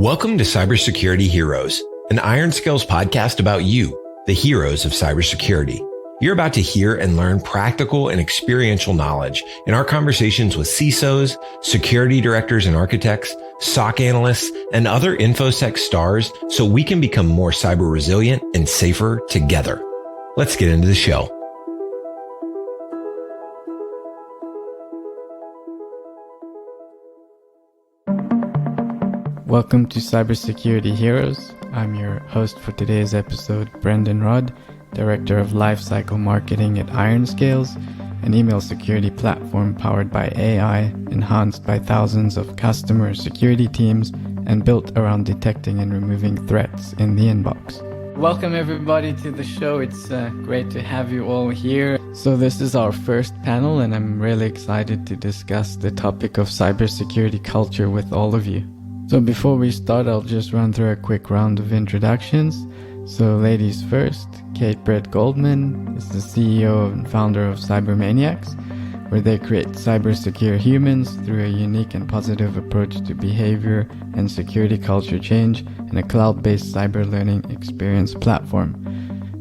Welcome to Cybersecurity Heroes, an IronScales podcast about you, the heroes of cybersecurity. You're about to hear and learn practical and experiential knowledge in our conversations with CISOs, security directors and architects, SOC analysts, and other InfoSec stars so we can become more cyber resilient and safer together. Let's get into the show. Welcome to Cybersecurity Heroes. I'm your host for today's episode, Brendon, Director of Lifecycle Marketing at IronScales, an email security platform powered by AI, enhanced by thousands of customer security teams, and built around detecting and removing threats in the inbox. Welcome everybody to the show. It's great to have you all here. So this is our first panel, and I'm really excited to discuss the topic of cybersecurity culture with all of you. So before we start, I'll just run through a quick round of introductions. So ladies first, Kate Brett Goldman is the CEO and founder of Cybermaniacs, where they create cybersecure humans through a unique and positive approach to behavior and security culture change and a cloud-based cyber learning experience platform.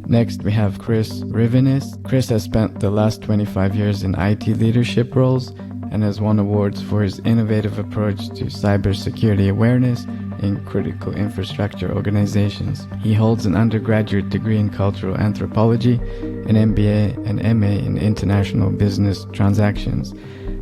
Next, we have Chris Rivinus. Chris has spent the last 25 years in IT leadership roles and has won awards for his innovative approach to cybersecurity awareness in critical infrastructure organizations. He holds an undergraduate degree in cultural anthropology, an MBA and MA in international business transactions.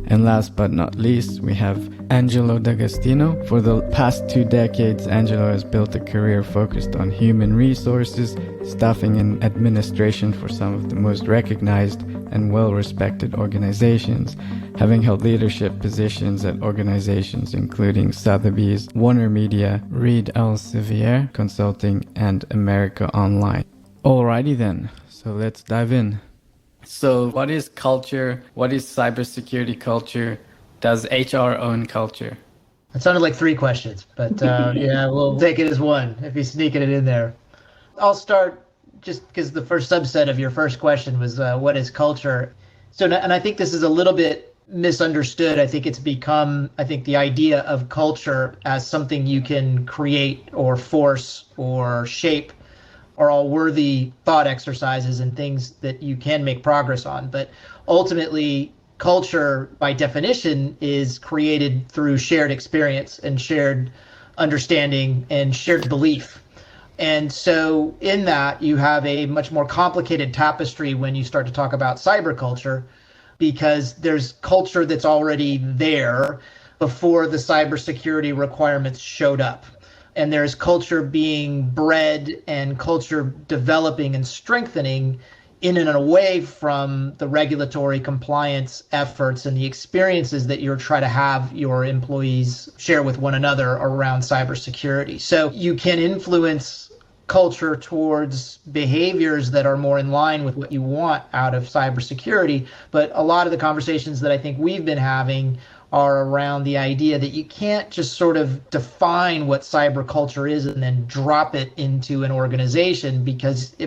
And last but not least, we have Angelo D'Agostino. For the past 2 decades, Angelo has built a career focused on human resources, staffing and administration for some of the most recognized and well-respected organizations, having held leadership positions at organizations including Sotheby's, Warner Media, Reed Elsevier Consulting, and America Online. Alrighty then, so let's dive in. So what is culture? What is cybersecurity culture? Does HR own culture? It sounded like 3 questions, but yeah, we'll take it as one if you're sneaking it in there. I'll start just because the first subset of your first question was what is culture? So, and I think this is a little bit misunderstood. I think it's become, the idea of culture as something you can create or force or shape are all worthy thought exercises and things that you can make progress on. But ultimately, culture, by definition, is created through shared experience and shared understanding and shared belief. And so in that, you have a much more complicated tapestry when you start to talk about cyber culture, because there's culture that's already there before the cybersecurity requirements showed up. And there's culture being bred and culture developing and strengthening in and away from the regulatory compliance efforts and the experiences that you're trying to have your employees share with one another around cybersecurity. So you can influence culture towards behaviors that are more in line with what you want out of cybersecurity. But a lot of the conversations that I think we've been having are around the idea that you can't just sort of define what cyber culture is and then drop it into an organization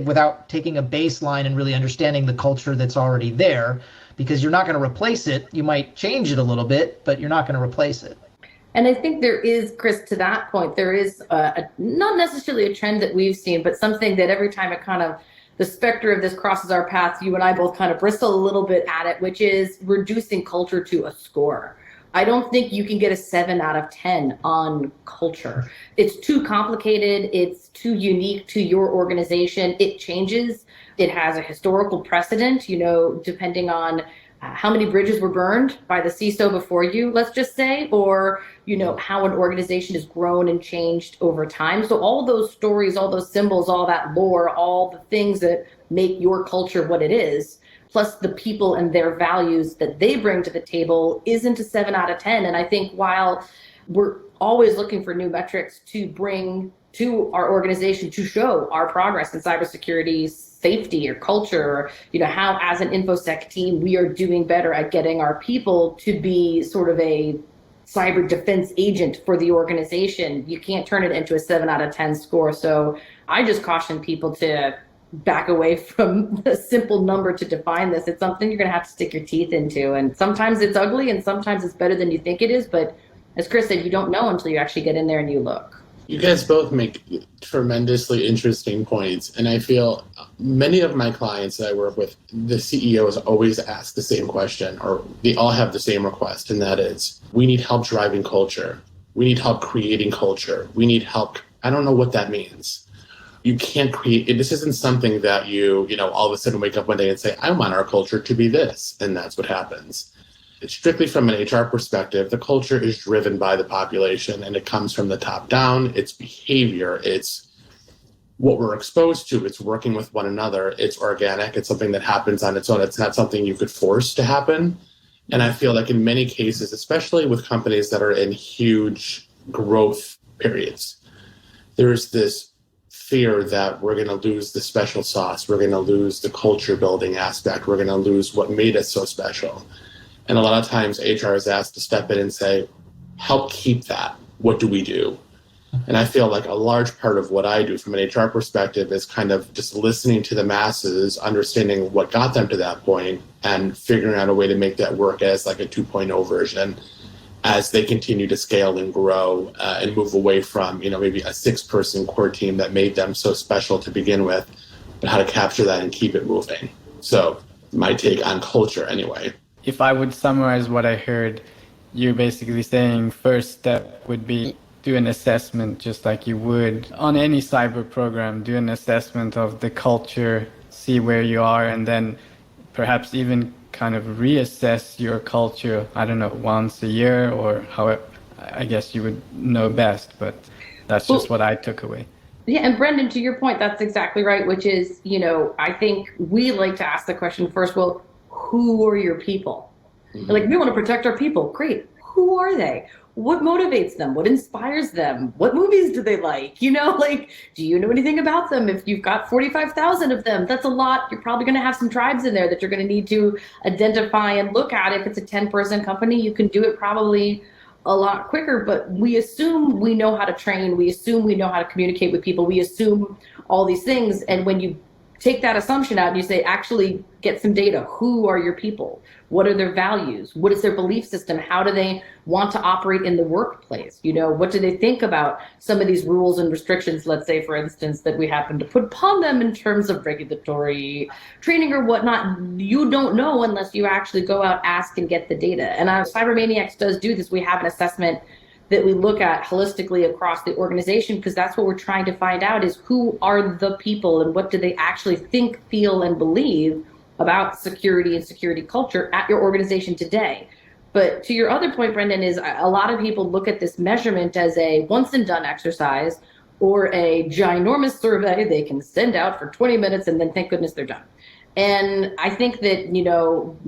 without taking a baseline and really understanding the culture that's already there, because you're not going to replace it. You might change it a little bit, but you're not going to replace it. And I think there is, Chris, to that point, there is not necessarily a trend that we've seen, but something that every time the specter of this crosses our paths, you and I both kind of bristle a little bit at it, which is reducing culture to a score. I don't think you can get a 7 out of 10 on culture. It's too complicated. It's too unique to your organization. It changes. It has a historical precedent, depending on how many bridges were burned by the CISO before you, let's just say, or, how an organization has grown and changed over time. So all those stories, all those symbols, all that lore, all the things that make your culture what it is, plus the people and their values that they bring to the table, isn't a 7 out of 10. And I think while we're always looking for new metrics to bring to our organization to show our progress in cybersecurity, safety, or culture, or how as an InfoSec team, we are doing better at getting our people to be sort of a cyber defense agent for the organization, you can't turn it into a 7 out of 10 score. So I just caution people to back away from a simple number to define this. It's something you're going to have to stick your teeth into. And sometimes it's ugly and sometimes it's better than you think it is. But as Chris said, you don't know until you actually get in there and you look. You guys both make tremendously interesting points. And I feel many of my clients that I work with, the CEOs always ask the same question, or they all have the same request. And that is, we need help driving culture. We need help creating culture. We need help. I don't know what that means. You can't create, this isn't something that you all of a sudden wake up one day and say, I want our culture to be this. And that's what happens. Strictly from an HR perspective, the culture is driven by the population and it comes from the top down. It's behavior. It's what we're exposed to. It's working with one another. It's organic. It's something that happens on its own. It's not something you could force to happen. And I feel like in many cases, especially with companies that are in huge growth periods, there's this fear that we're going to lose the special sauce. We're going to lose the culture building aspect. We're going to lose what made us so special. And a lot of times HR is asked to step in and say, help keep that. What do we do? And I feel like a large part of what I do from an HR perspective is kind of just listening to the masses, understanding what got them to that point, and figuring out a way to make that work as like a 2.0 version as they continue to scale and grow and move away from, maybe a 6-person core team that made them so special to begin with, but how to capture that and keep it moving. So my take on culture anyway. If I would summarize what I heard, you're basically saying first step would be do an assessment just like you would on any cyber program, do an assessment of the culture, see where you are, and then perhaps even kind of reassess your culture, I don't know, once a year or however, I guess you would know best, but that's just what I took away. Yeah, and Brendon, to your point, that's exactly right, which is, I think we like to ask the question first, well, who are your people? Mm-hmm. Like, we want to protect our people. Great. Who are they? What motivates them? What inspires them? What movies do they like? Do you know anything about them? If you've got 45,000 of them, that's a lot. You're probably going to have some tribes in there that you're going to need to identify and look at. If it's a 10-person company, you can do it probably a lot quicker, but we assume we know how to train. We assume we know how to communicate with people. We assume all these things. And when you take that assumption out and you say, actually get some data. Who are your people? What are their values? What is their belief system? How do they want to operate in the workplace? What do they think about some of these rules and restrictions, let's say, for instance, that we happen to put upon them in terms of regulatory training or whatnot? You don't know unless you actually go out, ask, and get the data. And Cybermaniacs does do this. We have an assessment that we look at holistically across the organization, because that's what we're trying to find out is who are the people and what do they actually think, feel, and believe about security and security culture at your organization today. But to your other point, Brendon, is a lot of people look at this measurement as a once and done exercise or a ginormous survey they can send out for 20 minutes and then thank goodness they're done. And I think that,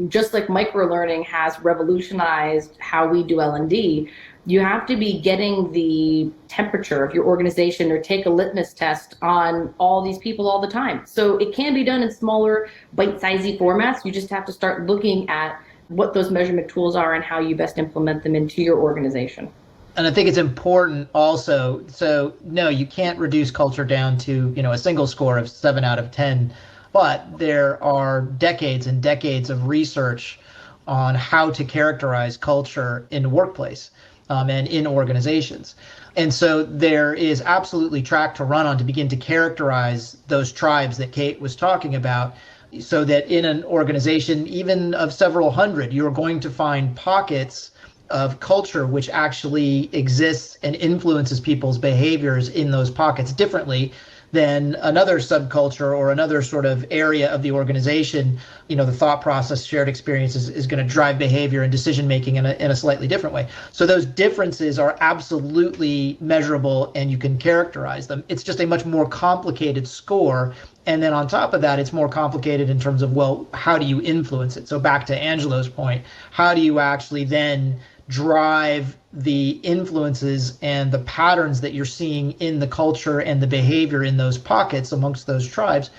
just like microlearning has revolutionized how we do L&D, you have to be getting the temperature of your organization or take a litmus test on all these people all the time. So it can be done in smaller, bite-sized formats. You just have to start looking at what those measurement tools are and how you best implement them into your organization. And I think it's important also, so no, you can't reduce culture down to, a single score of 7 out of 10, but there are decades and decades of research on how to characterize culture in the workplace. And in organizations. And so there is absolutely track to run on to begin to characterize those tribes that Kate was talking about, so that in an organization, even of several hundred, you're going to find pockets of culture which actually exists and influences people's behaviors in those pockets differently than another subculture or another sort of area of the organization. The thought process, shared experience is going to drive behavior and decision making in a slightly different way. So those differences are absolutely measurable and you can characterize them. It's just a much more complicated score. And then on top of that, it's more complicated in terms of, well, how do you influence it? So back to Angelo's point, how do you actually then drive the influences and the patterns that you're seeing in the culture and the behavior in those pockets amongst those tribes?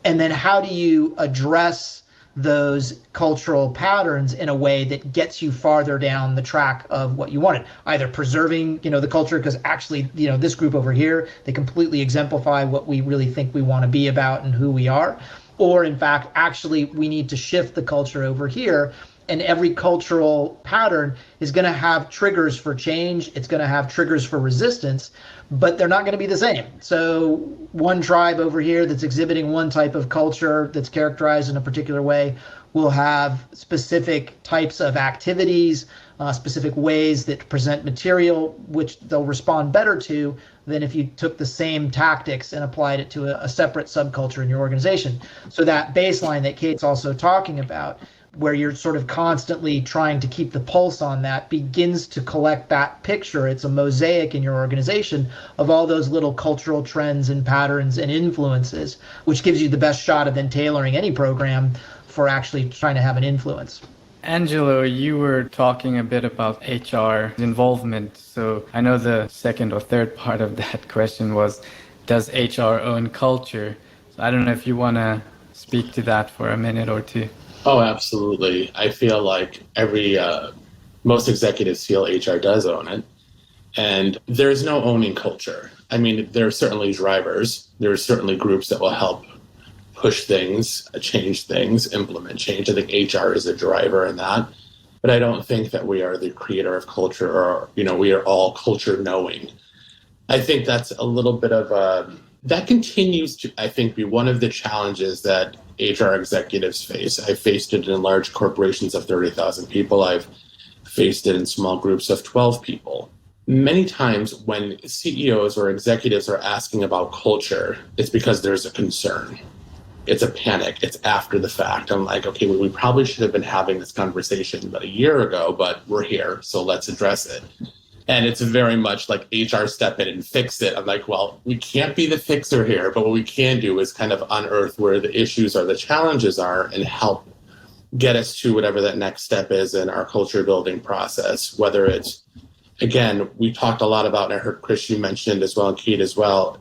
And then how do you address those cultural patterns in a way that gets you farther down the track of what you wanted, either preserving, the culture, because actually, this group over here, they completely exemplify what we really think we want to be about and who we are. Or in fact, actually, we need to shift the culture over here. And every cultural pattern is going to have triggers for change. It's going to have triggers for resistance, but they're not going to be the same. So one tribe over here that's exhibiting one type of culture that's characterized in a particular way will have specific types of activities, specific ways that present material, which they'll respond better to than if you took the same tactics and applied it to a separate subculture in your organization. So that baseline that Kate's also talking about, where you're sort of constantly trying to keep the pulse on that, begins to collect that picture. It's a mosaic in your organization of all those little cultural trends and patterns and influences, which gives you the best shot of then tailoring any program for actually trying to have an influence. Angelo, you were talking a bit about HR involvement. So I know the second or third part of that question was, does HR own culture? So I don't know if you want to speak to that for a minute or two. Oh, absolutely. I feel like most executives feel HR does own it. And there's no owning culture. I mean, there are certainly drivers. There are certainly groups that will help push things, change things, implement change. I think HR is a driver in that. But I don't think that we are the creator of culture or, we are all culture knowing. I think that's a little bit of that continues to, I think, be one of the challenges that HR executives face. I've faced it in large corporations of 30,000 people. I've faced it in small groups of 12 people. Many times when CEOs or executives are asking about culture, it's because there's a concern. It's a panic. It's after the fact. I'm like, okay, well, we probably should have been having this conversation about a year ago, but we're here, so let's address it. And it's very much like HR step in and fix it. I'm like, well, we can't be the fixer here, but what we can do is kind of unearth where the issues or the challenges are and help get us to whatever that next step is in our culture building process. Whether it's, again, we talked a lot about, and I heard Chris, you mentioned as well, and Kate as well.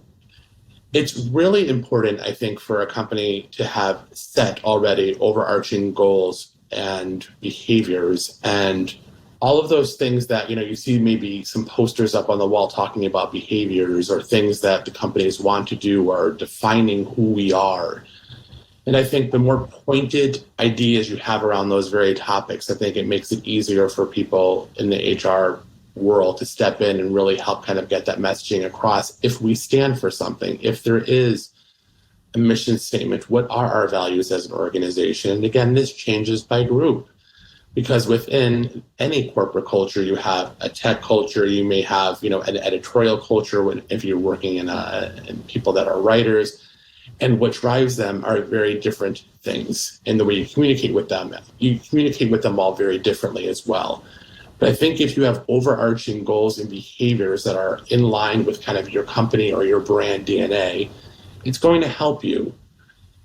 It's really important, I think, for a company to have set already overarching goals and behaviors and all of those things that, you see maybe some posters up on the wall talking about behaviors or things that the companies want to do or defining who we are. And I think the more pointed ideas you have around those very topics, I think it makes it easier for people in the HR world to step in and really help kind of get that messaging across. If we stand for something, if there is a mission statement, what are our values as an organization? And again, this changes by group. Because within any corporate culture, you have a tech culture, you may have, an editorial culture if you're working in people that are writers, and what drives them are very different things in the way you communicate with them. You communicate with them all very differently as well. But I think if you have overarching goals and behaviors that are in line with kind of your company or your brand DNA, it's going to help you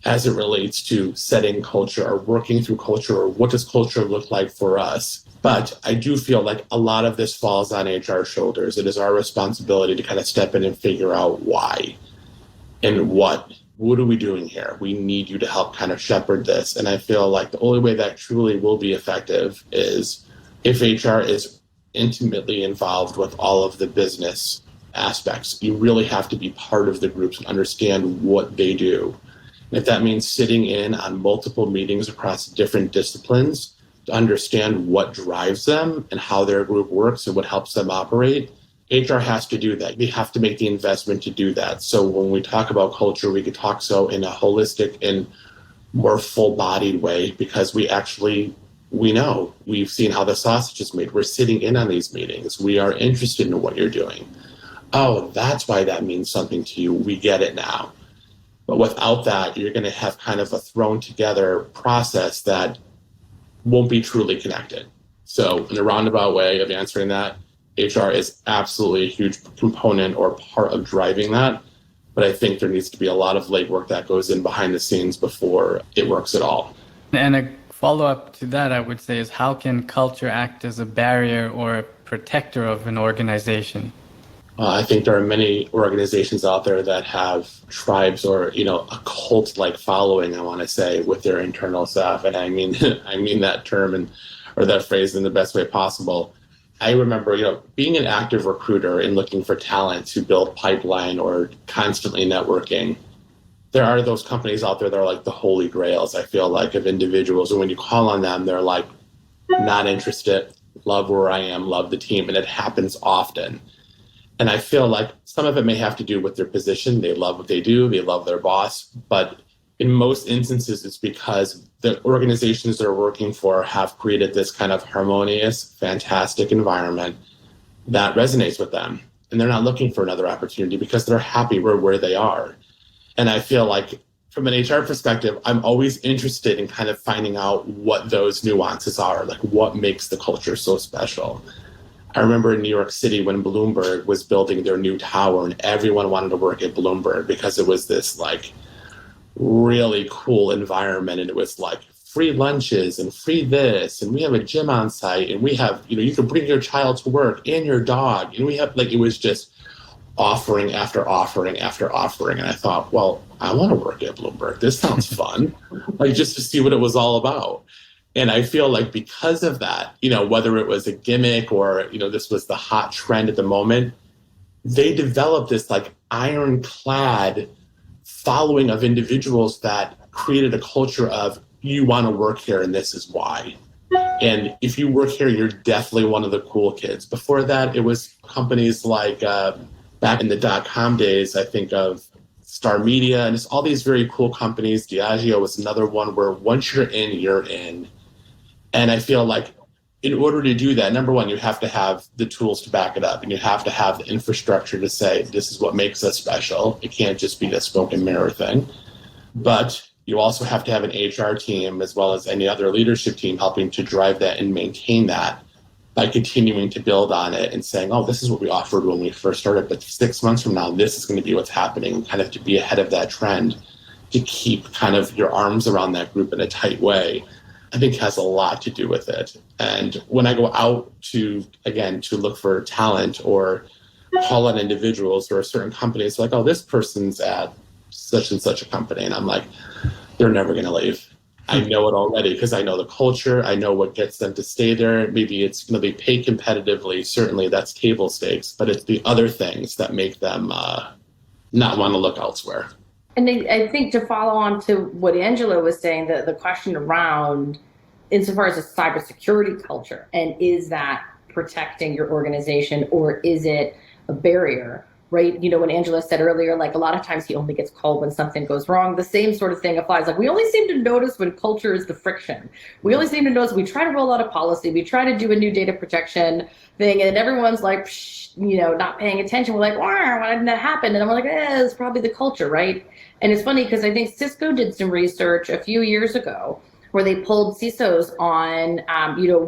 as it relates to setting culture or working through culture or what does culture look like for us. But I do feel like a lot of this falls on HR's shoulders. It is our responsibility to kind of step in and figure out why and what are we doing here? We need you to help kind of shepherd this. And I feel like the only way that truly will be effective is if HR is intimately involved with all of the business aspects. You really have to be part of the groups and understand what they do. If that means sitting in on multiple meetings across different disciplines to understand what drives them and how their group works and what helps them operate, HR has to do that. We have to make the investment to do that. So when we talk about culture, we could talk so in a holistic and more full-bodied way because we know, we've seen how the sausage is made. We're sitting in on these meetings. We are interested in what you're doing. Oh, that's why that means something to you. We get it now. But without that, you're going to have kind of a thrown together process that won't be truly connected. So in a roundabout way of answering that, HR is absolutely a huge component or part of driving that. But I think there needs to be a lot of legwork that goes in behind the scenes before it works at all. And a follow-up to that, I would say, is how can culture act as a barrier or a protector of an organization? I think there are many organizations out there that have tribes or, a cult-like following, I want to say, with their internal staff. And I mean that term or that phrase in the best way possible. I remember, being an active recruiter and looking for talent to build pipeline or constantly networking. There are those companies out there that are like the holy grails, I feel like, of individuals. And when you call on them, they're like not interested, love where I am, love the team. And it happens often. And I feel like some of it may have to do with their position. They love what they do. They love their boss. But in most instances, it's because the organizations they're working for have created this kind of harmonious, fantastic environment that resonates with them. And they're not looking for another opportunity because they're happy where they are. And I feel like from an HR perspective, I'm always interested in kind of finding out what those nuances are, like what makes the culture so special. I remember in New York City when Bloomberg was building their new tower and everyone wanted to work at Bloomberg because it was this like really cool environment. And it was like free lunches and free this. And we have a gym on site and we have, you can bring your child to work and your dog. And we have like, it was just offering after offering after offering. And I thought, well, I want to work at Bloomberg. This sounds fun. Like just to see what it was all about. And I feel like because of that, whether it was a gimmick or, this was the hot trend at the moment, they developed this like ironclad following of individuals that created a culture of you want to work here and this is why. And if you work here, you're definitely one of the cool kids. Before that, it was companies like back in the .com days, I think of Star Media and it's all these very cool companies. Diageo was another one where once you're in, you're in. And I feel like in order to do that, number one, you have to have the tools to back it up and you have to have the infrastructure to say, this is what makes us special. It can't just be the smoke and mirror thing. But you also have to have an HR team as well as any other leadership team helping to drive that and maintain that by continuing to build on it and saying, oh, this is what we offered when we first started, but 6 months from now, this is going to be what's happening, kind of to be ahead of that trend, to keep kind of your arms around that group in a tight way, I think has a lot to do with it. And when I go out to look for talent or call on individuals or certain companies, like, oh, this person's at such and such a company. And I'm like, they're never going to leave. I know it already because I know the culture. I know what gets them to stay there. Maybe it's going to be paid competitively. Certainly that's table stakes, but it's the other things that make them not want to look elsewhere. And I think to follow on to what Angelo was saying, the question around insofar as a cybersecurity culture, and is that protecting your organization or is it a barrier, right? When Angelo said earlier, like a lot of times he only gets called when something goes wrong. The same sort of thing applies. Like we only seem to notice when culture is the friction. We only seem to notice we try to roll out a policy, we try to do a new data protection thing, and everyone's like, not paying attention. We're like, why didn't that happen? And I'm like, it's probably the culture, right? And it's funny because I think Cisco did some research a few years ago where they pulled CISOs on,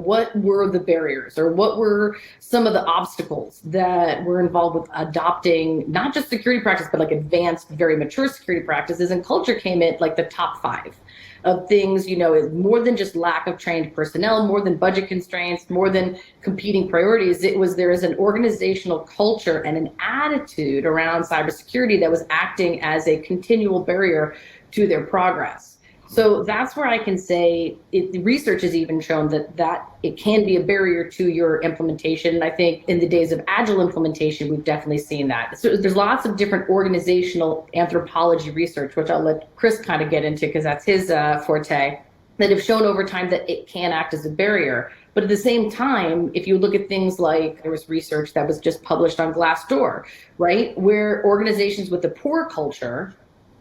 what were the barriers or what were some of the obstacles that were involved with adopting not just security practice, but like advanced, very mature security practices. And culture came in like the top 5 of things, more than just lack of trained personnel, more than budget constraints, more than competing priorities. There is an organizational culture and an attitude around cybersecurity that was acting as a continual barrier to their progress. So that's where I can say the research has even shown that it can be a barrier to your implementation. And I think in the days of agile implementation, we've definitely seen that. So there's lots of different organizational anthropology research, which I'll let Chris kind of get into because that's his forte, that have shown over time that it can act as a barrier. But at the same time, if you look at things like there was research that was just published on Glassdoor, right, where organizations with a poor culture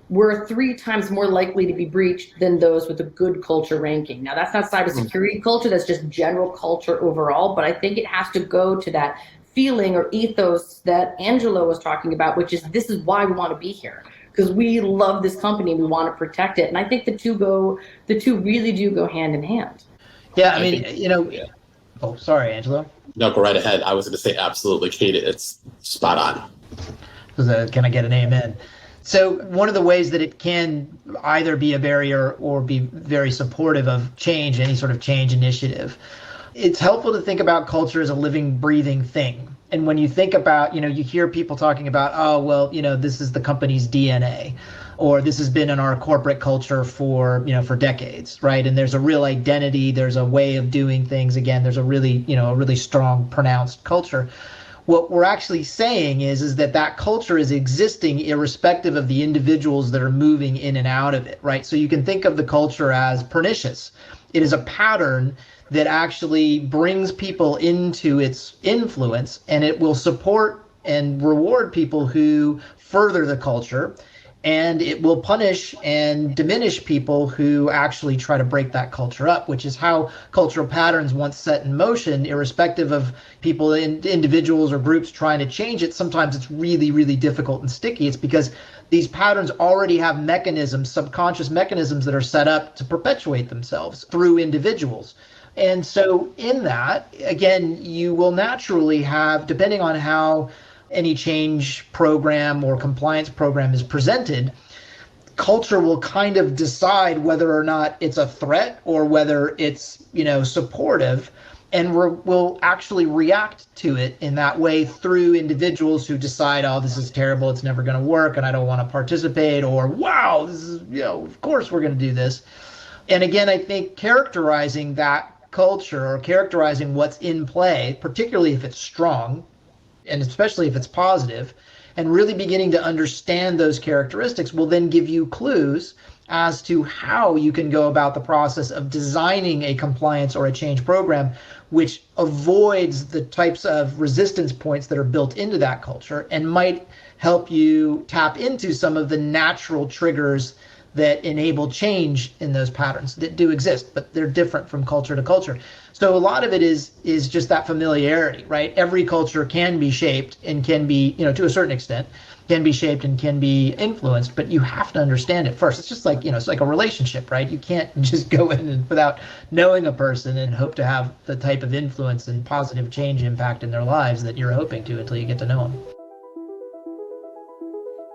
were 3 times more likely to be breached than those with a good culture ranking. Now, that's not cybersecurity culture, that's just general culture overall, but I think it has to go to that feeling or ethos that Angelo was talking about, which is this is why we want to be here, because we love this company and we want to protect it. And I think the two really do go hand in hand. Yeah, I mean, Oh, sorry, Angelo. No, go right ahead. I was going to say absolutely, Kate, it's spot on. Can I get an amen? So one of the ways that it can either be a barrier or be very supportive of change, any sort of change initiative, it's helpful to think about culture as a living, breathing thing. And when you think about, you hear people talking about, oh, well, this is the company's DNA, or this has been in our corporate culture for decades, right? And there's a real identity, there's a way of doing things. Again, there's a really strong, pronounced culture. What we're actually saying is that culture is existing irrespective of the individuals that are moving in and out of it, right? So you can think of the culture as pernicious It is a pattern that actually brings people into its influence, and it will support and reward people who further the culture, and it will punish and diminish people who actually try to break that culture up, which is how cultural patterns, once set in motion, irrespective of people, individuals or groups trying to change it, sometimes it's really, really difficult and sticky. It's because these patterns already have mechanisms, subconscious mechanisms that are set up to perpetuate themselves through individuals. And so in that, again, you will naturally have, depending on how any change program or compliance program is presented, culture will kind of decide whether or not it's a threat or whether it's, supportive, and will actually react to it in that way through individuals who decide, oh, this is terrible, it's never going to work, and I don't want to participate, or wow, this is, of course we're going to do this. And again, I think characterizing that culture or characterizing what's in play, particularly if it's strong, and especially if it's positive, and really beginning to understand those characteristics will then give you clues as to how you can go about the process of designing a compliance or a change program which avoids the types of resistance points that are built into that culture and might help you tap into some of the natural triggers that enable change in those patterns that do exist, but they're different from culture to culture. So a lot of it is just that familiarity, right? Every culture can be shaped and can be, to a certain extent, can be shaped and can be influenced, but you have to understand it first. It's just like, it's like a relationship, right? You can't just go in and without knowing a person and hope to have the type of influence and positive change impact in their lives that you're hoping to until you get to know them.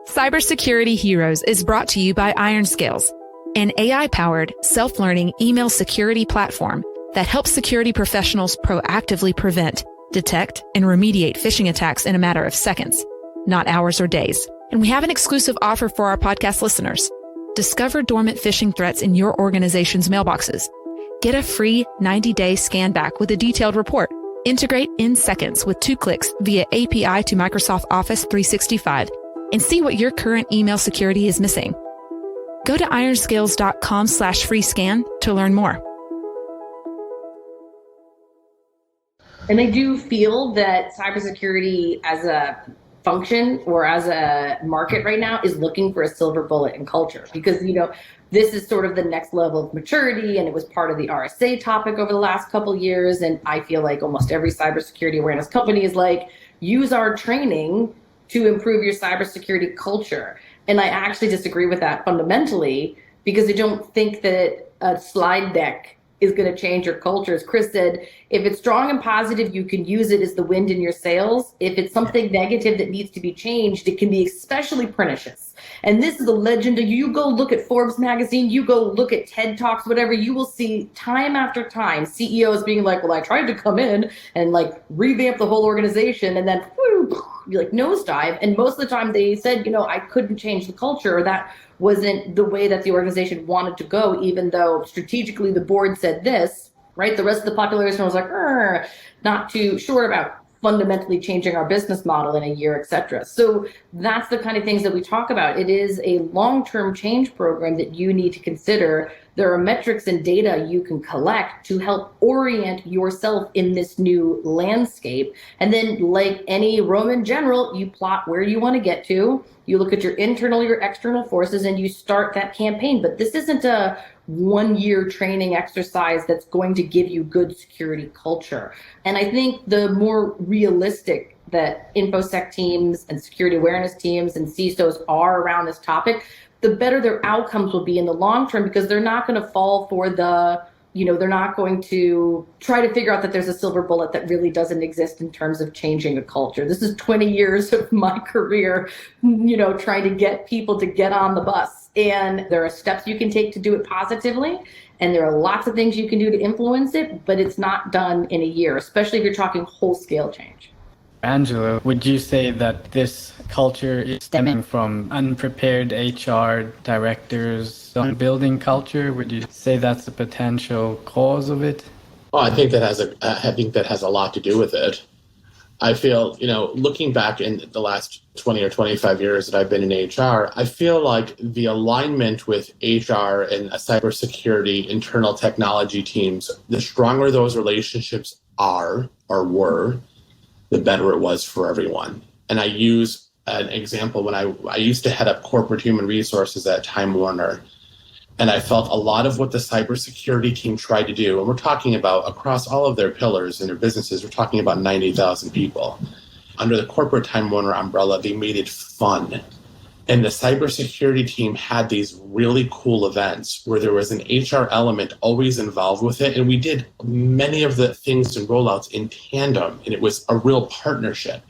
Cybersecurity Heroes is brought to you by IronScales, an AI-powered, self-learning email security platform that helps security professionals proactively prevent, detect, and remediate phishing attacks in a matter of seconds, not hours or days. And we have an exclusive offer for our podcast listeners. Discover dormant phishing threats in your organization's mailboxes. Get a free 90-day scan back with a detailed report. Integrate in seconds with 2 clicks via API to Microsoft Office 365 and see what your current email security is missing. Go to ironscales.com/free scan to learn more. And I do feel that cybersecurity as a function or as a market right now is looking for a silver bullet in culture, because, this is sort of the next level of maturity, and it was part of the RSA topic over the last couple of years. And I feel like almost every cybersecurity awareness company is like, use our training to improve your cybersecurity culture. And I actually disagree with that fundamentally, because I don't think that a slide deck is going to change your culture. As Chris said, if it's strong and positive, you can use it as the wind in your sails. If it's something negative that needs to be changed, it can be especially pernicious. And this is the legend. You go look at Forbes magazine, you go look at TED Talks, whatever, you will see time after time CEOs being like, well, I tried to come in and revamp the whole organization, and then be nosedive. And most of the time they said, I couldn't change the culture, or that wasn't the way that the organization wanted to go, even though strategically the board said this, right? The rest of the population was like, not too sure about fundamentally changing our business model in a year, et cetera. So that's the kind of things that we talk about. It is a long-term change program that you need to consider. There are metrics and data you can collect to help orient yourself in this new landscape. And then, like any Roman general, you plot where you want to get to. You look at your internal, your external forces, and you start that campaign. But this isn't a one-year training exercise that's going to give you good security culture. And I think the more realistic that InfoSec teams and security awareness teams and CISOs are around this topic, the better their outcomes will be in the long term, because they're not going to fall for they're not going to try to figure out that there's a silver bullet that really doesn't exist in terms of changing a culture. This is 20 years of my career, trying to get people to get on the bus. And there are steps you can take to do it positively. And there are lots of things you can do to influence it, but it's not done in a year, especially if you're talking whole scale change. Angelo, would you say that this culture is stemming from unprepared HR directors on building culture? Would you say that's a potential cause of it? Well, I think that has a lot to do with it. I feel, looking back in the last 20 or 25 years that I've been in HR, I feel like the alignment with HR and cybersecurity internal technology teams, the stronger those relationships are or were, the better it was for everyone. And I use an example when I used to head up corporate human resources at Time Warner. And I felt a lot of what the cybersecurity team tried to do, and we're talking about across all of their pillars and their businesses, we're talking about 90,000 people. Under the corporate Time Warner umbrella, they made it fun. And the cybersecurity team had these really cool events where there was an HR element always involved with it. And we did many of the things and rollouts in tandem, and it was a real partnership.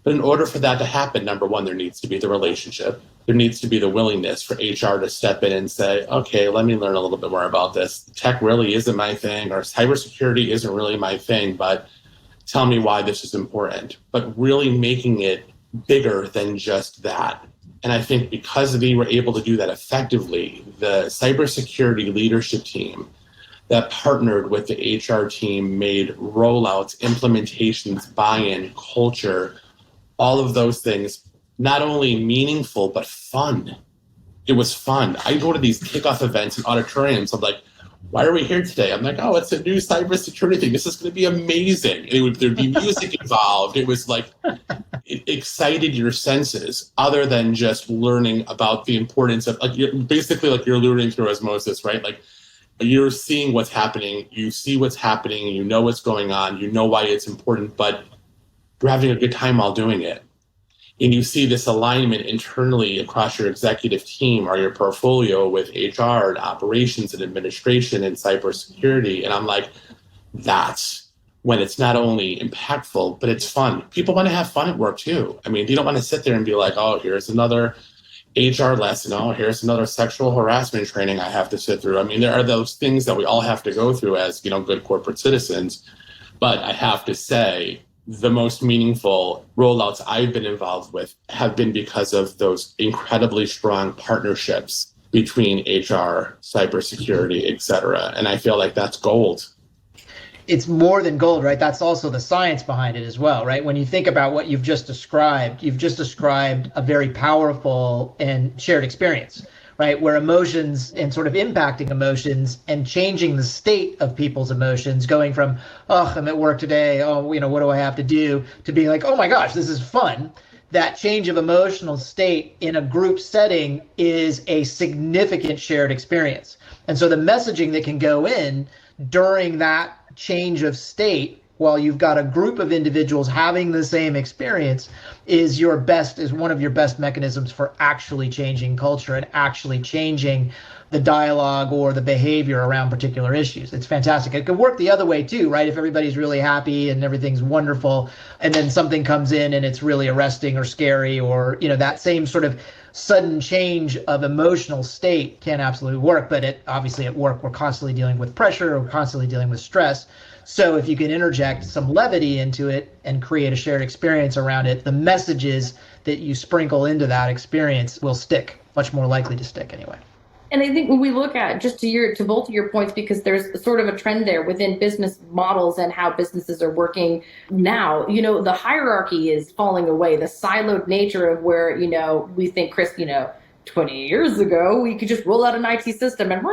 But in order for that to happen, number one, there needs to be the relationship. There needs to be the willingness for HR to step in and say, okay, let me learn a little bit more about this. Tech really isn't my thing, or cybersecurity isn't really my thing, but tell me why this is important. But really making it bigger than just that. And I think because they were able to do that effectively, the cybersecurity leadership team that partnered with the HR team made rollouts, implementations, buy-in, culture, all of those things, not only meaningful, but fun. It was fun. I go to these kickoff events and auditoriums. I'm like, why are we here today? I'm like, oh, it's a new cybersecurity thing. This is going to be amazing. There'd be music involved. It was like, it excited your senses other than just learning about the importance of, basically like you're learning through osmosis, right? Like you're seeing what's happening. You see what's happening. You know what's going on. You know why it's important, but you're having a good time while doing it. And you see this alignment internally across your executive team or your portfolio with HR and operations and administration and cybersecurity. And I'm like, that's when it's not only impactful, but it's fun. People want to have fun at work too. I mean, they don't want to sit there and be like, oh, here's another HR lesson. Oh, here's another sexual harassment training I have to sit through. I mean, there are those things that we all have to go through as, good corporate citizens. But I have to say, the most meaningful rollouts I've been involved with have been because of those incredibly strong partnerships between HR, cybersecurity, et cetera. And I feel like that's gold. It's more than gold, right? That's also the science behind it as well, right? When you think about what you've just described a very powerful and shared experience, right? Where emotions and sort of impacting emotions and changing the state of people's emotions, going from, oh, I'm at work today, oh, what do I have to do, to being like, oh my gosh, this is fun. That change of emotional state in a group setting is a significant shared experience. And so the messaging that can go in during that change of state, while you've got a group of individuals having the same experience, is one of your best mechanisms for actually changing culture and actually changing the dialogue or the behavior around particular issues. It's fantastic. It could work the other way too, right? If everybody's really happy and everything's wonderful, and then something comes in and it's really arresting or scary, or that same sort of sudden change of emotional state can absolutely work. But obviously at work, we're constantly dealing with pressure, we're constantly dealing with stress. So if you can interject some levity into it and create a shared experience around it, the messages that you sprinkle into that experience will stick, much more likely to stick anyway. And I think when we look at, just to both of your points, because there's sort of a trend there within business models and how businesses are working now, the hierarchy is falling away, the siloed nature of where, we think, Chris, 20 years ago, we could just roll out an IT system and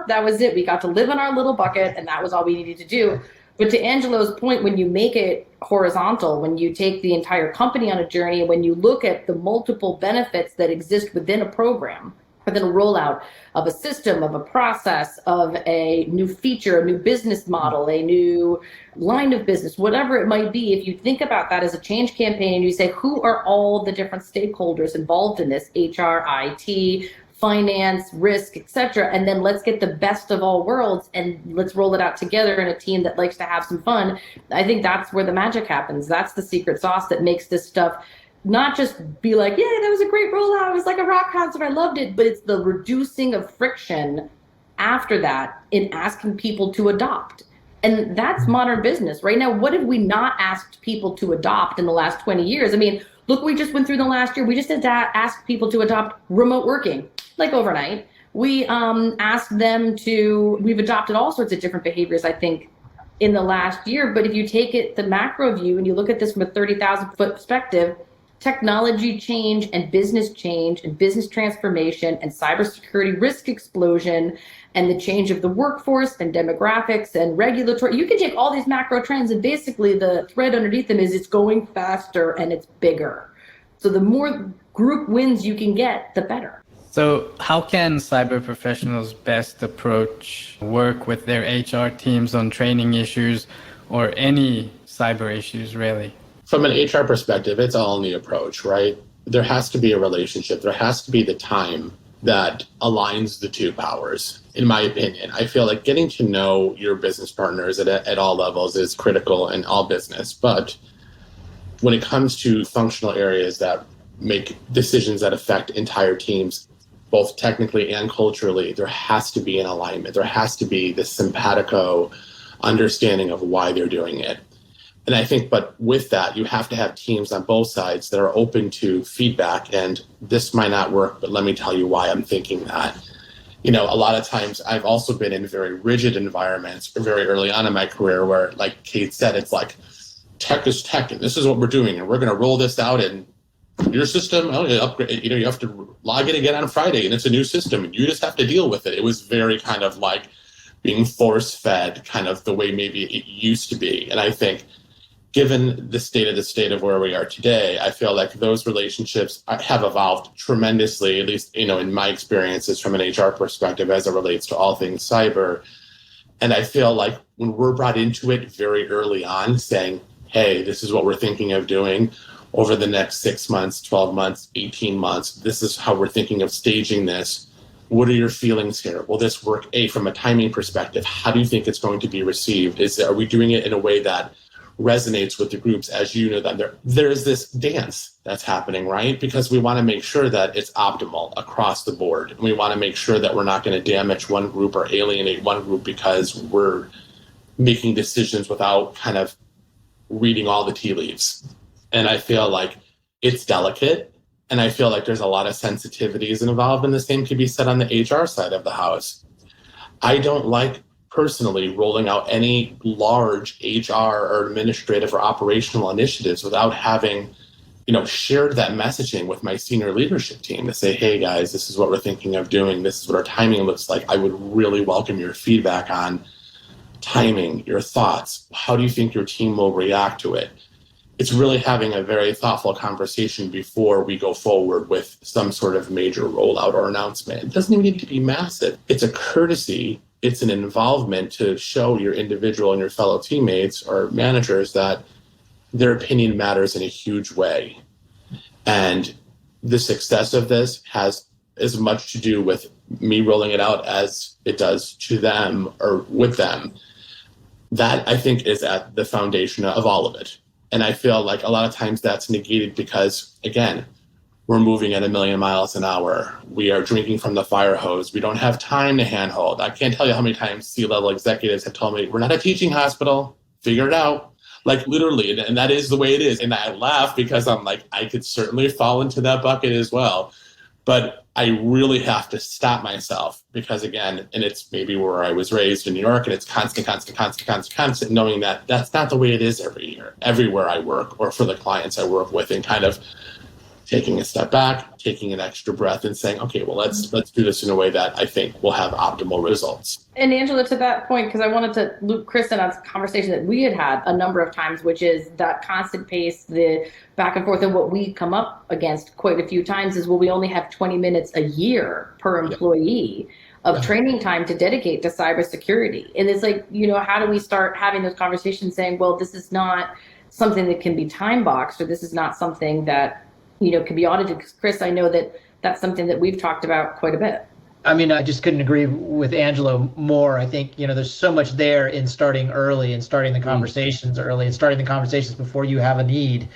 that was it. We got to live in our little bucket and that was all we needed to do. But to Angelo's point, when you make it horizontal, when you take the entire company on a journey, when you look at the multiple benefits that exist within a program, within a rollout of a system, of a process, of a new feature, a new business model, a new line of business, whatever it might be, if you think about that as a change campaign and you say, who are all the different stakeholders involved in this, HR, IT, finance, risk, etc., and then let's get the best of all worlds and let's roll it out together in a team that likes to have some fun. I think that's where the magic happens. That's the secret sauce that makes this stuff not just be like, yeah, that was a great rollout, it was like a rock concert, I loved it, but it's the reducing of friction after that in asking people to adopt. And that's modern business. Right now, what have we not asked people to adopt in the last 20 years? I mean, look, we just went through the last year, we just had to ask people to adopt remote working, like overnight. We asked them we've adopted all sorts of different behaviors, I think, in the last year. But if you take it the macro view and you look at this from a 30,000 foot perspective, technology change and business transformation and cybersecurity risk explosion and the change of the workforce and demographics and regulatory, you can take all these macro trends and basically the thread underneath them is it's going faster and it's bigger. So the more group wins you can get, the better. So how can cyber professionals best approach work with their HR teams on training issues or any cyber issues, really? From an HR perspective, it's all in the approach, right? There has to be a relationship. There has to be the time that aligns the two powers, in my opinion. I feel like getting to know your business partners at all levels is critical in all business. But when it comes to functional areas that make decisions that affect entire teams, both technically and culturally, there has to be an alignment. There has to be this simpatico understanding of why they're doing it. And I think, but with that, you have to have teams on both sides that are open to feedback. And this might not work, but let me tell you why I'm thinking that. A lot of times I've also been in very rigid environments very early on in my career where, like Kate said, it's like tech is tech and this is what we're doing. And we're going to roll this out in your system. Upgrade, you have to log in again on Friday and it's a new system and you just have to deal with it. It was very kind of like being force fed, kind of the way maybe it used to be. And I think, given the state of where we are today, I feel like those relationships have evolved tremendously, at least, in my experiences from an HR perspective as it relates to all things cyber. And I feel like when we're brought into it very early on saying, hey, this is what we're thinking of doing over the next 6 months, 12 months, 18 months. This is how we're thinking of staging this. What are your feelings here? Will this work? From a timing perspective, how do you think it's going to be received? Are we doing it in a way that resonates with the groups? As you know, that there's this dance that's happening, right? Because we want to make sure that it's optimal across the board. And we want to make sure that we're not going to damage one group or alienate one group because we're making decisions without kind of reading all the tea leaves. And I feel like it's delicate. And I feel like there's a lot of sensitivities involved. And the same could be said on the HR side of the house. I don't like personally rolling out any large HR or administrative or operational initiatives without having, shared that messaging with my senior leadership team to say, hey guys, this is what we're thinking of doing. This is what our timing looks like. I would really welcome your feedback on timing, your thoughts. How do you think your team will react to it? It's really having a very thoughtful conversation before we go forward with some sort of major rollout or announcement. It doesn't even need to be massive. It's a courtesy. It's an involvement to show your individual and your fellow teammates or managers that their opinion matters in a huge way. And the success of this has as much to do with me rolling it out as it does to them or with them. That, I think, is at the foundation of all of it. And I feel like a lot of times that's negated because, again, we're moving at 1,000,000 miles an hour. We are drinking from the fire hose. We don't have time to handhold. I can't tell you how many times C-level executives have told me, we're not a teaching hospital. Figure it out. Like literally, and that is the way it is. And I laugh because I'm like, I could certainly fall into that bucket as well. But I really have to stop myself because, again, and it's maybe where I was raised in New York, and it's constant, knowing that that's not the way it is everywhere I work or for the clients I work with, and kind of taking a step back, taking an extra breath and saying, okay, well, let's do this in a way that I think will have optimal results. And Angela, to that point, because I wanted to loop Chris in on a conversation that we had a number of times, which is that constant pace, the back and forth. And what we come up against quite a few times is, well, we only have 20 minutes a year per employee of training time to dedicate to cybersecurity. And it's like, how do we start having those conversations saying, well, this is not something that can be time boxed, or this is not something that can be audited? Because Chris, I know that that's something that we've talked about quite a bit. I mean, I just couldn't agree with Angelo more. I think, there's so much there in starting early and starting the conversations early and starting the conversations before you have a need,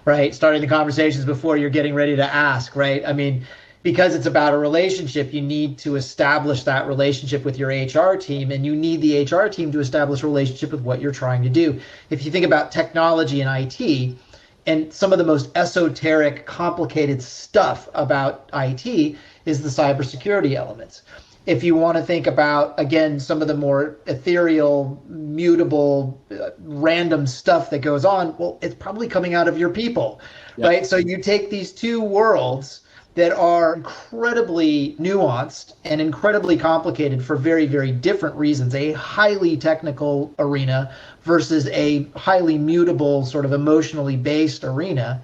right? Starting the conversations before you're getting ready to ask, right? I mean, because it's about a relationship, you need to establish that relationship with your HR team, and you need the HR team to establish a relationship with what you're trying to do. If you think about technology and IT, and some of the most esoteric, complicated stuff about IT is the cybersecurity elements. If you want to think about, again, some of the more ethereal, mutable, random stuff that goes on, well, it's probably coming out of your people, right? So you take these two worlds that are incredibly nuanced and incredibly complicated for very, very different reasons. A highly technical arena versus a highly mutable, sort of emotionally based arena.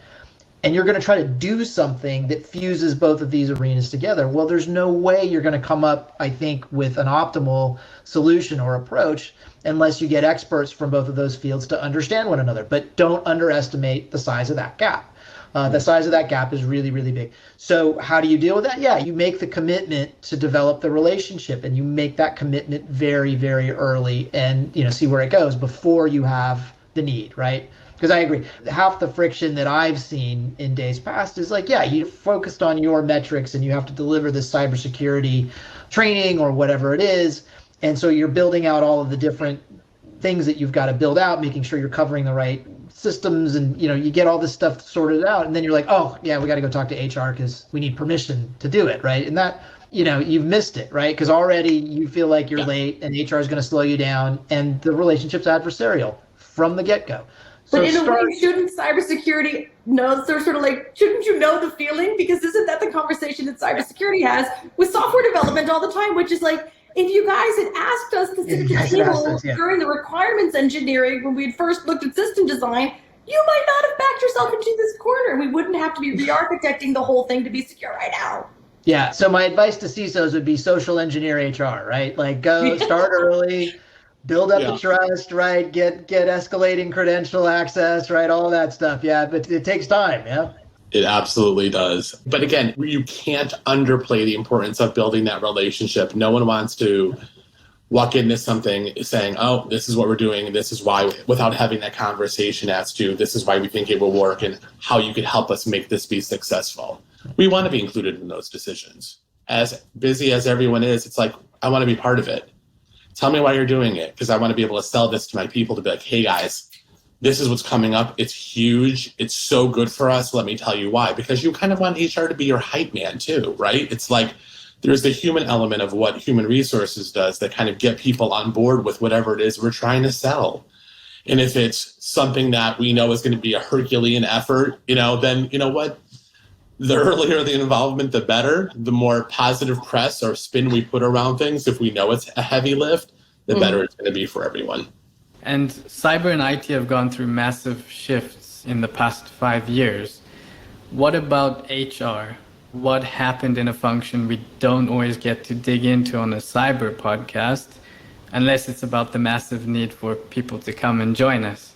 And you're going to try to do something that fuses both of these arenas together. Well, there's no way you're going to come up, I think, with an optimal solution or approach unless you get experts from both of those fields to understand one another. But don't underestimate the size of that gap. The size of that gap is really, really big. So how do you deal with that? Yeah, you make the commitment to develop the relationship, and you make that commitment very, very early, and see where it goes before you have the need, right? Because I agree, half the friction that I've seen in days past is like, yeah, you focused on your metrics and you have to deliver this cybersecurity training or whatever it is. And so you're building out all of the different things that you've got to build out, making sure you're covering the right systems, and you get all this stuff sorted out. And then you're like, oh yeah, we got to go talk to HR because we need permission to do it, right? And that, you've missed it, right? Because already you feel like you're late and HR is going to slow you down, and the relationship's adversarial from the get-go. But in a way, shouldn't cybersecurity know, sort of like, shouldn't you know the feeling? Because isn't that the conversation that cybersecurity has with software development all the time, which is like, if you guys had asked us to sit at the table during the requirements engineering when we had first looked at system design, you might not have backed yourself into this corner. We wouldn't have to be re-architecting the whole thing to be secure right now. Yeah, so my advice to CISOs would be social engineer HR, right? Like, go start early. Build up the trust, right? Get escalating credential access, right? All that stuff. Yeah, but it takes time. Yeah. It absolutely does. But again, you can't underplay the importance of building that relationship. No one wants to walk into something saying, oh, this is what we're doing, and this is why, without having that conversation as to this is why we think it will work and how you could help us make this be successful. We want to be included in those decisions. As busy as everyone is, it's like, I want to be part of it. Tell me why you're doing it, because I want to be able to sell this to my people to be like, hey guys, this is what's coming up. It's huge. It's so good for us. Let me tell you why. Because you kind of want HR to be your hype man too, right? It's like there's the human element of what human resources does that kind of get people on board with whatever it is we're trying to sell. And if it's something that we know is going to be a Herculean effort, then you know what? The earlier the involvement, the better. The more positive press or spin we put around things, if we know it's a heavy lift, the better it's going to be for everyone. And cyber and IT have gone through massive shifts in the past 5 years. What about HR? What happened in a function we don't always get to dig into on a cyber podcast, unless it's about the massive need for people to come and join us?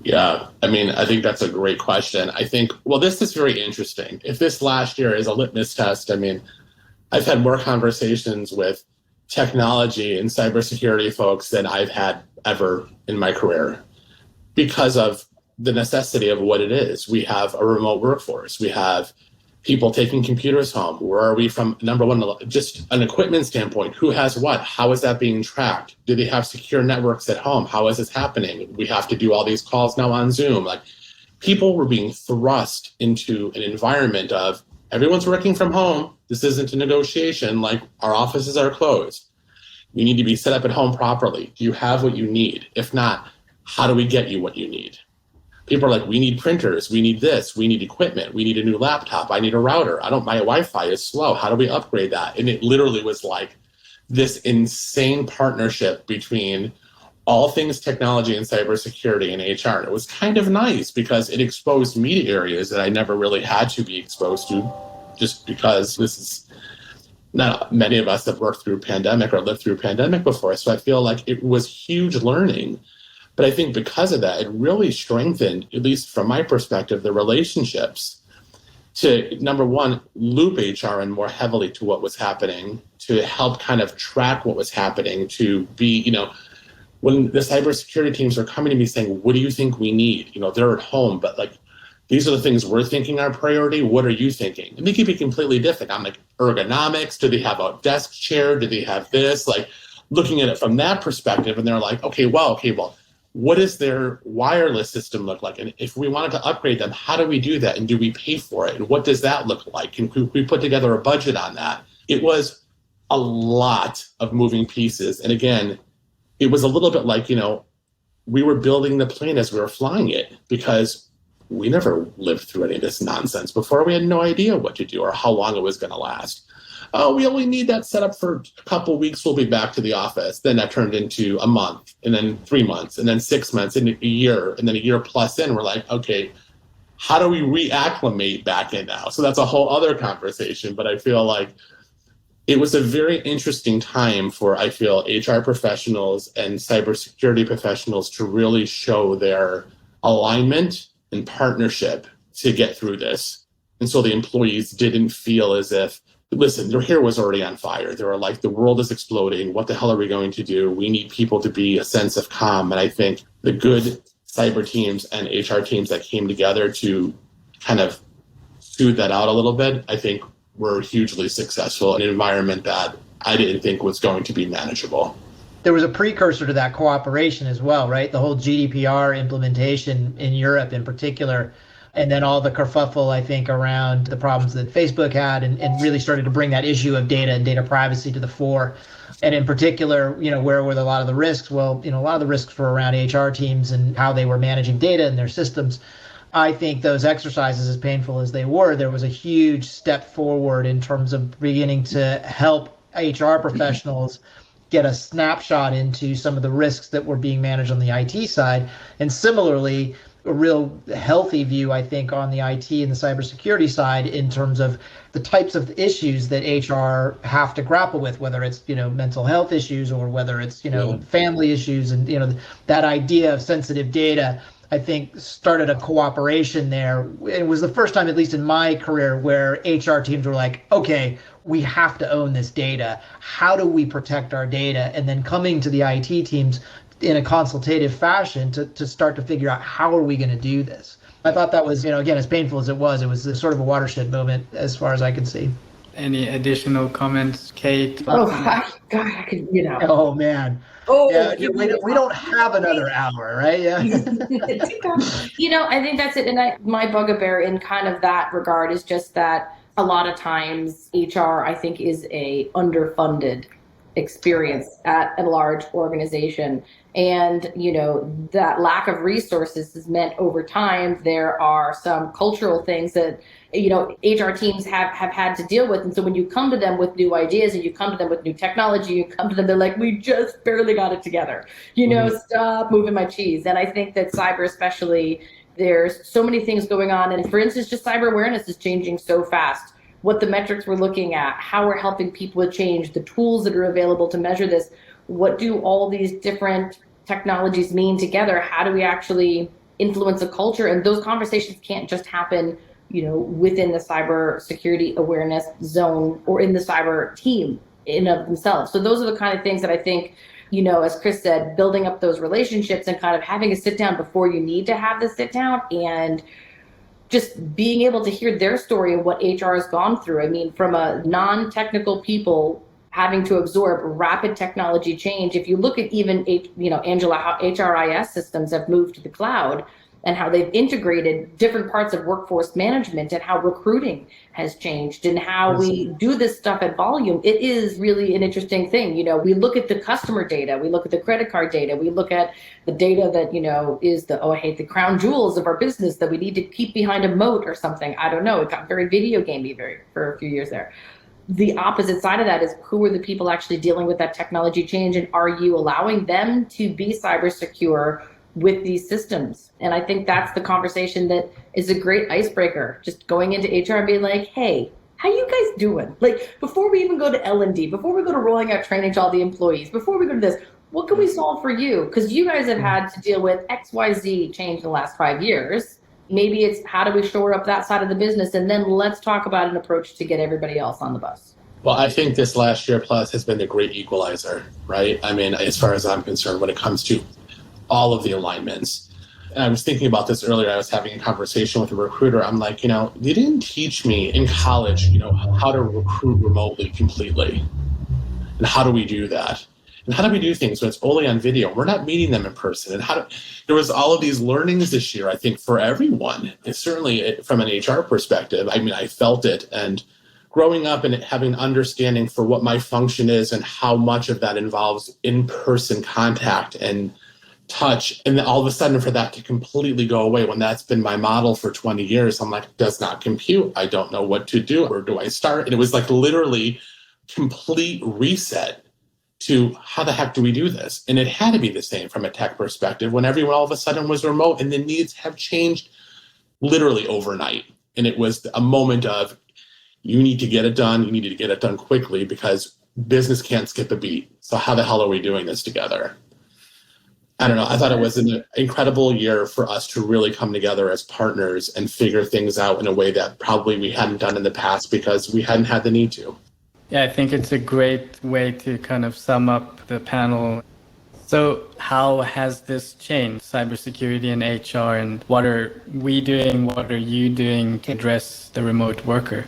Yeah, I think that's a great question. I think, this is very interesting. If this last year is a litmus test, I've had more conversations with technology and cybersecurity folks than I've had ever in my career because of the necessity of what it is. We have a remote workforce. We have people taking computers home. Where are we from, number one, just an equipment standpoint? Who has what? How is that being tracked? Do they have secure networks at home? How is this happening? We have to do all these calls now on Zoom. Like, people were being thrust into an environment of everyone's working from home. This isn't a negotiation. Like, our offices are closed. You need to be set up at home properly. Do you have what you need? If not, how do we get you what you need? People are like, we need printers, we need this, we need equipment, we need a new laptop, I need a router. My Wi-Fi is slow. How do we upgrade that? And it literally was like this insane partnership between all things technology and cybersecurity and HR. And it was kind of nice because it exposed me to areas that I never really had to be exposed to, just because this is not many of us have worked through pandemic or lived through pandemic before. So I feel like it was huge learning. But I think because of that, it really strengthened, at least from my perspective, the relationships to, number one, loop HR in more heavily to what was happening, to help kind of track what was happening, to be, when the cybersecurity teams are coming to me saying, what do you think we need? They're at home, but like, these are the things we're thinking are priority. What are you thinking? And they could be completely different. I'm like, ergonomics, do they have a desk chair? Do they have this? Like, looking at it from that perspective, and they're like, okay, well, what does their wireless system look like? And if we wanted to upgrade them, how do we do that? And do we pay for it? And what does that look like? Can we put together a budget on that? It was a lot of moving pieces. And again, it was a little bit like, we were building the plane as we were flying it, because we never lived through any of this nonsense before. We had no idea what to do or how long it was going to last. Oh, we only need that set up for a couple of weeks. We'll be back to the office. Then that turned into a month, and then 3 months, and then 6 months, and a year, and then a year plus in. We're like, okay, how do we reacclimate back in now? So that's a whole other conversation. But I feel like it was a very interesting time for, I feel, HR professionals and cybersecurity professionals to really show their alignment and partnership to get through this. And so the employees didn't feel as if, listen, their hair was already on fire. They were like, the world is exploding. What the hell are we going to do? We need people to be a sense of calm. And I think the good cyber teams and HR teams that came together to kind of soothe that out a little bit, I think were hugely successful in an environment that I didn't think was going to be manageable. There was a precursor to that cooperation as well, right? The whole GDPR implementation in Europe in particular, and then all the kerfuffle, I think, around the problems that Facebook had and really started to bring that issue of data and data privacy to the fore. And in particular, where were a lot of the risks? Well, a lot of the risks were around HR teams and how they were managing data in their systems. I think those exercises, as painful as they were, there was a huge step forward in terms of beginning to help HR professionals get a snapshot into some of the risks that were being managed on the IT side. And similarly, a real healthy view, I think, on the IT and the cybersecurity side in terms of the types of issues that HR have to grapple with, whether it's, mental health issues or whether it's, family issues. And, that idea of sensitive data, I think, started a cooperation there. It was the first time, at least in my career, where HR teams were like, okay, we have to own this data. How do we protect our data? And then coming to the IT teams in a consultative fashion to start to figure out how are we going to do this. I thought that was, again, as painful as it was sort of a watershed moment as far as I can see. Any additional comments, Kate? Oh, God, I could, Oh, man. Oh, yeah, we don't have another hour, right? Yeah. I think that's it. And my bugaboo in kind of that regard is just that a lot of times HR, I think, is a underfunded experience at a large organization. And, that lack of resources has meant over time, there are some cultural things that, HR teams have had to deal with. And so when you come to them with new ideas and you come to them with new technology, you come to them, they're like, we just barely got it together, stop moving my cheese. And I think that cyber especially, there's so many things going on. And for instance, just cyber awareness is changing so fast. What the metrics we're looking at, how we're helping people with change, the tools that are available to measure this. What do all these different technologies mean together? How do we actually influence a culture? And those conversations can't just happen, within the cybersecurity awareness zone or in the cyber team in of themselves. So those are the kind of things that I think, as Chris said, building up those relationships and kind of having a sit down before you need to have the sit down and just being able to hear their story and what HR has gone through. I mean, from a non-technical people having to absorb rapid technology change. If you look at even, Angelo, how HRIS systems have moved to the cloud and how they've integrated different parts of workforce management and how recruiting has changed and how we do this stuff at volume, it is really an interesting thing. We look at the customer data, we look at the credit card data, we look at the data that, is the crown jewels of our business that we need to keep behind a moat or something. I don't know. It got very video gamey for a few years there. The opposite side of that is who are the people actually dealing with that technology change, and are you allowing them to be cyber secure with these systems? And I think that's the conversation that is a great icebreaker, just going into HR and being like, hey, how you guys doing? Like, before we even go to L&D, before we go to rolling out training to all the employees, before we go to this, what can we solve for you? Because you guys have had to deal with XYZ change in the last 5 years. Maybe it's how do we shore up that side of the business? And then let's talk about an approach to get everybody else on the bus. Well, I think this last year plus has been the great equalizer, right? I mean, as far as I'm concerned, when it comes to all of the alignments. And I was thinking about this earlier. I was having a conversation with a recruiter. I'm like, you didn't teach me in college, how to recruit remotely completely. And how do we do that? And how do we do things when it's only on video? We're not meeting them in person. And there was all of these learnings this year, I think, for everyone. And certainly from an HR perspective, I mean, I felt it. And growing up and having an understanding for what my function is and how much of that involves in-person contact and touch, and then all of a sudden for that to completely go away when that's been my model for 20 years, I'm like, does not compute. I don't know what to do. Where do I start? And it was like literally complete reset to how the heck do we do this? And it had to be the same from a tech perspective when everyone all of a sudden was remote, and the needs have changed literally overnight. And it was a moment of, you need to get it done. You need to get it done quickly because business can't skip a beat. So how the hell are we doing this together? I don't know. I thought it was an incredible year for us to really come together as partners and figure things out in a way that probably we hadn't done in the past because we hadn't had the need to. Yeah, I think it's a great way to kind of sum up the panel. So how has this changed cybersecurity and HR, and what are we doing? What are you doing to address the remote worker?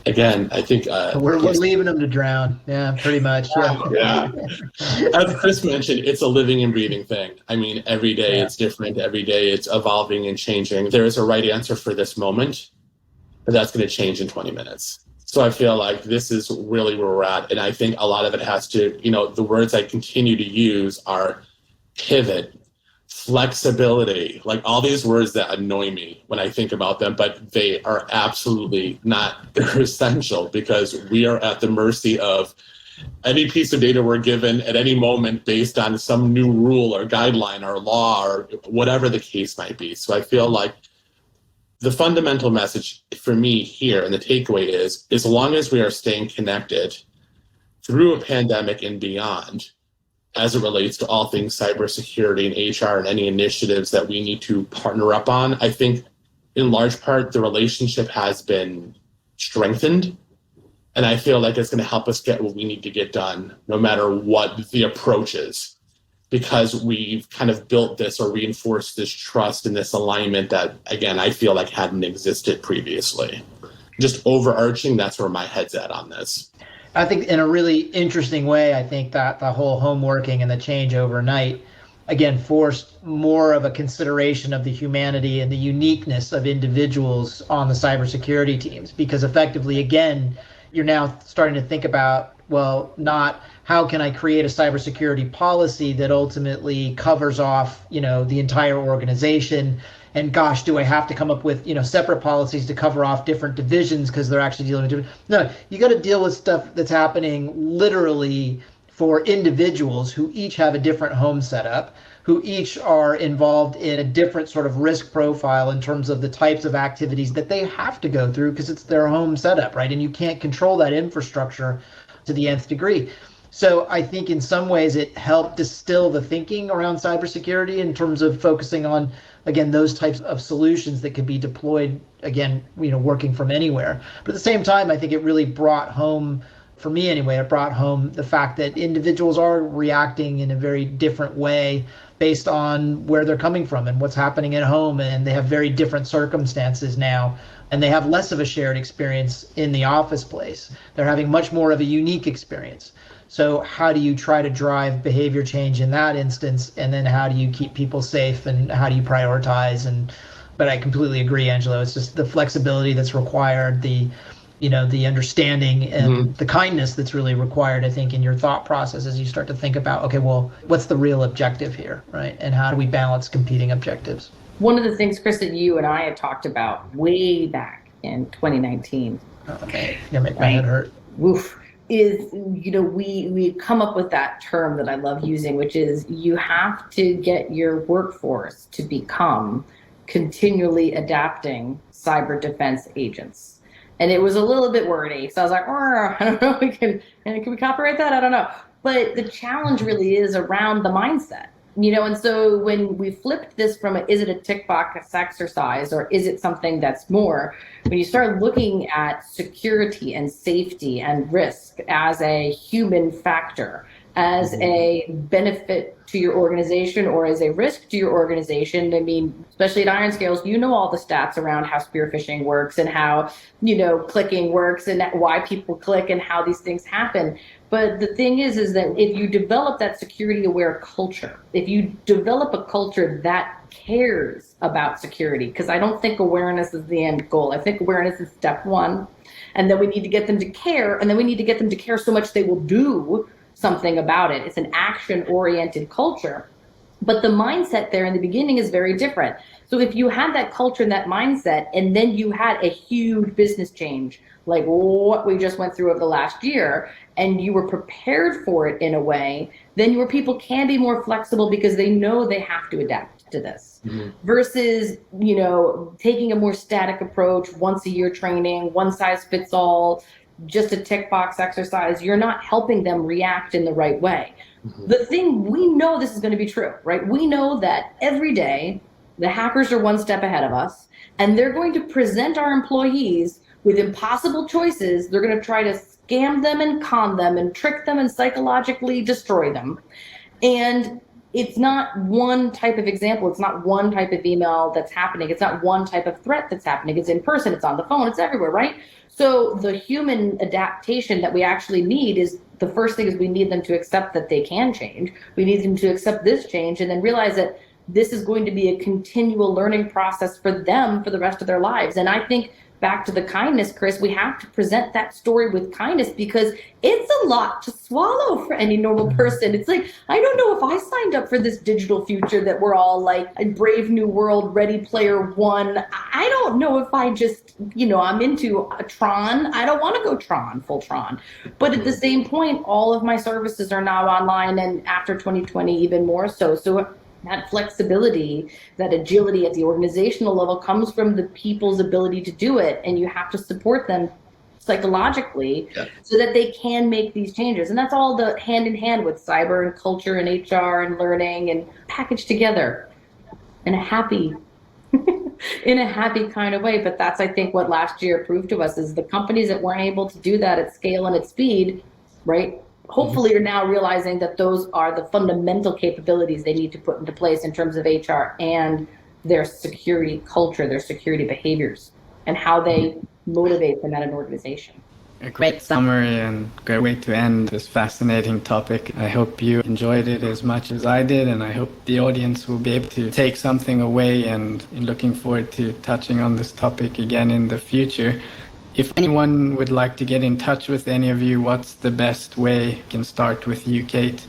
Again, I think we're leaving them to drown. Yeah, pretty much. Yeah. As Chris mentioned, it's a living and breathing thing. I mean, every day it's different. Every day it's evolving and changing. There is a right answer for this moment, but that's going to change in 20 minutes. So I feel like this is really where we're at. And I think a lot of it has to, the words I continue to use are pivot, flexibility, like all these words that annoy me when I think about them, but they are absolutely not, they're essential because we are at the mercy of any piece of data we're given at any moment based on some new rule or guideline or law or whatever the case might be. So I feel like the fundamental message for me here and the takeaway is, as long as we are staying connected through a pandemic and beyond, as it relates to all things cybersecurity and HR and any initiatives that we need to partner up on, I think in large part the relationship has been strengthened. And I feel like it's going to help us get what we need to get done, no matter what the approach is, because we've kind of built this or reinforced this trust and this alignment that, again, I feel like hadn't existed previously. Just overarching, that's where my head's at on this. I think in a really interesting way, I think that the whole home working and the change overnight, again, forced more of a consideration of the humanity and the uniqueness of individuals on the cybersecurity teams, because effectively, again, you're now starting to think about, well, not how can I create a cybersecurity policy that ultimately covers off, the entire organization. And gosh, do I have to come up with, separate policies to cover off different divisions because they're actually dealing with different. No, you got to deal with stuff that's happening literally for individuals who each have a different home setup, who each are involved in a different sort of risk profile in terms of the types of activities that they have to go through because it's their home setup, right? And you can't control that infrastructure to the nth degree. So I think in some ways it helped distill the thinking around cybersecurity in terms of focusing on, again, those types of solutions that could be deployed, again, working from anywhere. But at the same time, I think it really brought home, for me anyway, it brought home the fact that individuals are reacting in a very different way based on where they're coming from and what's happening at home. And they have very different circumstances now. And they have less of a shared experience in the office place. They're having much more of a unique experience. So how do you try to drive behavior change in that instance? And then how do you keep people safe and how do you prioritize? But I completely agree, Angelo. It's just the flexibility that's required, the understanding and the kindness that's really required, I think, in your thought process as you start to think about, okay, well, what's the real objective here, right? And how do we balance competing objectives? One of the things, Chris, that you and I had talked about way back in 2019. Okay, you're gonna make my head hurt. Woof. Is, we come up with that term that I love using, which is you have to get your workforce to become continually adapting cyber defense agents. And it was a little bit wordy. So I was like, I don't know, can we copyright that? I don't know. But the challenge really is around the mindset. And so when we flipped this from is it a tick box exercise or is it something that's more, when you start looking at security and safety and risk as a human factor, as a benefit to your organization or as a risk to your organization, I mean, especially at IronScales, all the stats around how spear phishing works and how, clicking works and why people click and how these things happen. But the thing is that if you develop that security aware culture, if you develop a culture that cares about security, because I don't think awareness is the end goal. I think awareness is step one. And then we need to get them to care. And then we need to get them to care so much they will do something about it. It's an action-oriented culture. But the mindset there in the beginning is very different. So if you had that culture and that mindset, and then you had a huge business change, like what we just went through over the last year, and you were prepared for it in a way, then your people can be more flexible because they know they have to adapt to this. Mm-hmm. Versus, taking a more static approach, once a year training, one size fits all, just a tick box exercise. You're not helping them react in the right way. Mm-hmm. The thing, we know this is going to be true, right? We know that every day the hackers are one step ahead of us, and they're going to present our employees with impossible choices. They're going to try to scam them and con them and trick them and psychologically destroy them. And it's not one type of example. It's not one type of email that's happening. It's not one type of threat that's happening. It's in person. It's on the phone. It's everywhere, right? So the human adaptation that we actually need is, the first thing is we need them to accept that they can change. We need them to accept this change and then realize that this is going to be a continual learning process for them for the rest of their lives. And I think back to the kindness, Chris, we have to present that story with kindness, because it's a lot to swallow for any normal person. It's like, I don't know if I signed up for this digital future that we're all like a Brave New World, Ready Player One. I don't know if I just, I'm into a Tron. I don't want to go Tron, full Tron. But at the same point, all of my services are now online, and after 2020, even more so. So that flexibility, that agility at the organizational level comes from the people's ability to do it. And you have to support them psychologically so that they can make these changes. And that's all the hand in hand with cyber and culture and HR and learning, and packaged together in a happy kind of way. But that's, I think, what last year proved to us, is the companies that weren't able to do that at scale and at speed, right? Hopefully you're now realizing that those are the fundamental capabilities they need to put into place in terms of HR and their security culture, their security behaviors, and how they motivate them at an organization. A great summary and great way to end this fascinating topic. I hope you enjoyed it as much as I did, and I hope the audience will be able to take something away, and looking forward to touching on this topic again in the future. If anyone would like to get in touch with any of you, what's the best way? You can start with you, Kate.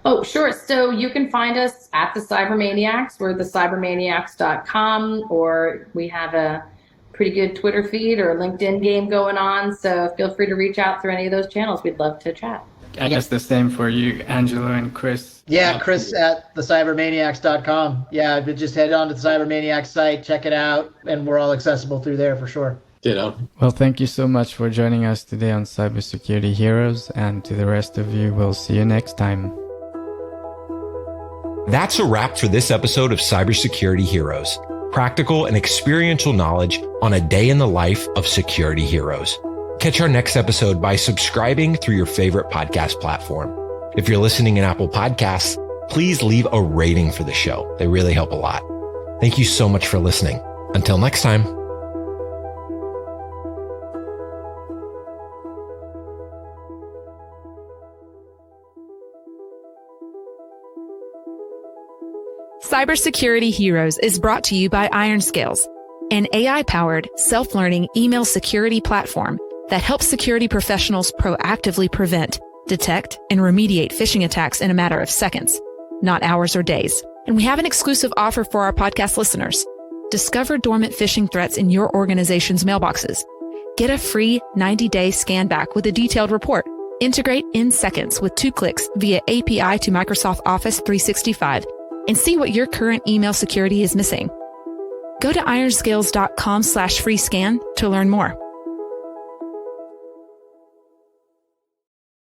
Oh, sure. So you can find us at the Cybermaniacs. We're the cybermaniacs.com, or we have a pretty good Twitter feed or a LinkedIn game going on. So feel free to reach out through any of those channels. We'd love to chat. I guess the same for you, Angelo and Chris. Yeah, Chris at the cybermaniacs.com. Yeah, but just head on to the Cybermaniacs site, check it out, and we're all accessible through there for sure. Well, thank you so much for joining us today on Cybersecurity Heroes, and to the rest of you, we'll see you next time. That's a wrap for this episode of Cybersecurity Heroes. Practical and experiential knowledge on a day in the life of security heroes. Catch our next episode by subscribing through your favorite podcast platform. If you're listening in Apple Podcasts, please leave a rating for the show. They really help a lot. Thank you so much for listening. Until next time. Cybersecurity Heroes is brought to you by IronScales, an AI-powered, self-learning email security platform that helps security professionals proactively prevent, detect, and remediate phishing attacks in a matter of seconds, not hours or days. And we have an exclusive offer for our podcast listeners. Discover dormant phishing threats in your organization's mailboxes. Get a free 90-day scan back with a detailed report. Integrate in seconds with 2 clicks via API to Microsoft Office 365 and see what your current email security is missing. Go to ironscales.com/free scan to learn more.